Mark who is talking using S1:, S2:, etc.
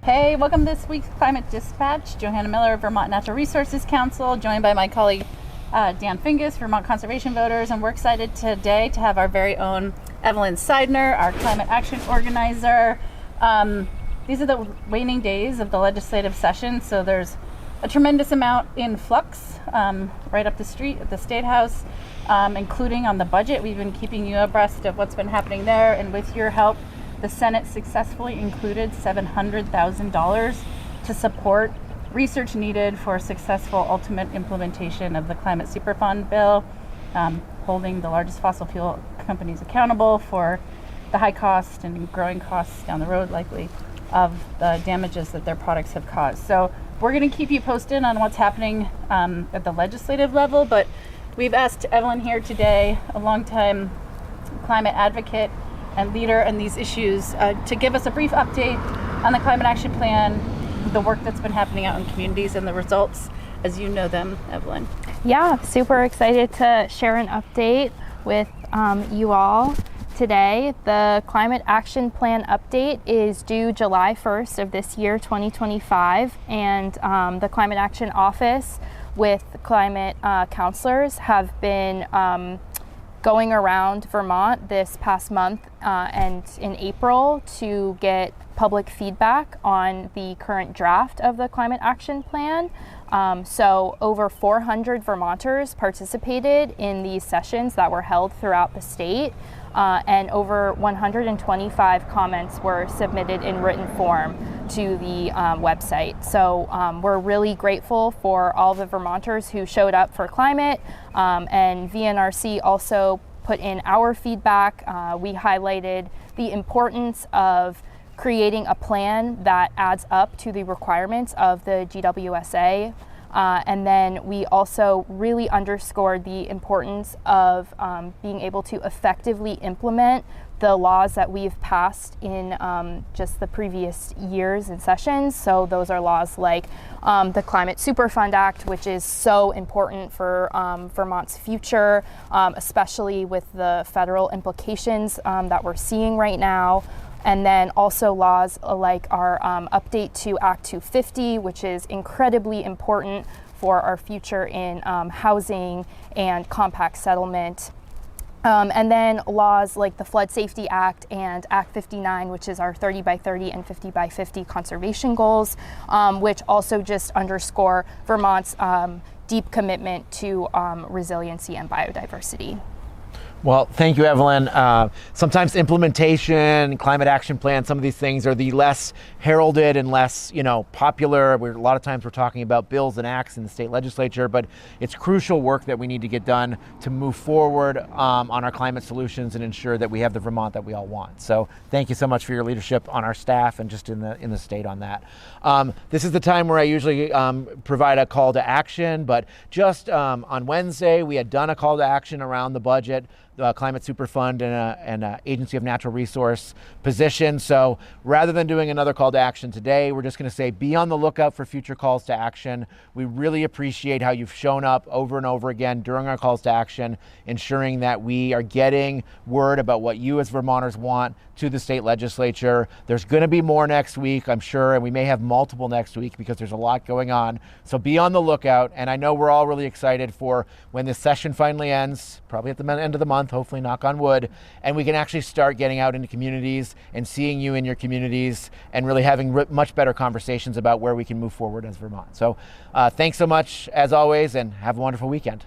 S1: Hey, welcome to this week's Climate Dispatch. Johanna Miller, Vermont Natural Resources Council, joined by my colleague Dan Fingus, Vermont Conservation Voters, and we're excited today to have our very own Evelyn Seidner, our climate action organizer. These are the waning days of the legislative session, so there's a tremendous amount in flux right up the street at the State House, including on the budget. We've been keeping you abreast of what's been happening there, and with your help, the Senate successfully included $700,000 to support research needed for successful ultimate implementation of the Climate Superfund bill, holding the largest fossil fuel companies accountable for the high cost and growing costs down the road, likely, of the damages that their products have caused. So we're going to keep you posted on what's happening at the legislative level, but we've asked Evelyn here today, a longtime climate advocate and leader in these issues, to give us a brief update on the Climate Action Plan, the work that's been happening out in communities, and the results as you know them, Evelyn.
S2: Yeah, super excited to share an update with you all today. The Climate Action Plan update is due July 1st of this year, 2025, and the Climate Action Office with climate counselors have been going around Vermont this past month and in April to get public feedback on the current draft of the Climate Action Plan. So over 400 Vermonters participated in these sessions that were held throughout the state, and over 125 comments were submitted in written form to the website. So we're really grateful for all the Vermonters who showed up for climate, and VNRC also put in our feedback. We highlighted the importance of creating a plan that adds up to the requirements of the GWSA. And then we also really underscored the importance of being able to effectively implement the laws that we've passed in just the previous years and sessions. So those are laws like the Climate Superfund Act, which is so important for Vermont's future, especially with the federal implications that we're seeing right now. And then also laws like our update to Act 250, which is incredibly important for our future in housing and compact settlement. And then laws like the Flood Safety Act and Act 59, which is our 30 by 30 and 50 by 50 conservation goals, which also just underscore Vermont's deep commitment to resiliency and biodiversity.
S3: Well, thank you, Evelyn. Sometimes implementation, climate action plan, some of these things are the less heralded and less, popular. A lot of times we're talking about bills and acts in the state legislature, but it's crucial work that we need to get done to move forward on our climate solutions and ensure that we have the Vermont that we all want. So thank you so much for your leadership on our staff and just in the state on that. This is the time where I usually provide a call to action, but just on Wednesday, we had done a call to action around the budget, the Climate Superfund and Agency of Natural Resource position. So rather than doing another call to action today, we're just going to say be on the lookout for future calls to action. We really appreciate how you've shown up over and over again during our calls to action, ensuring that we are getting word about what you as Vermonters want to the state legislature. There's going to be more next week, I'm sure, and we may have multiple next week because there's a lot going on. So be on the lookout. And I know we're all really excited for when this session finally ends, probably at the end of the month, hopefully, knock on wood, and we can actually start getting out into communities and seeing you in your communities and really having much better conversations about where we can move forward as Vermont. So thanks so much, as always, and have a wonderful weekend.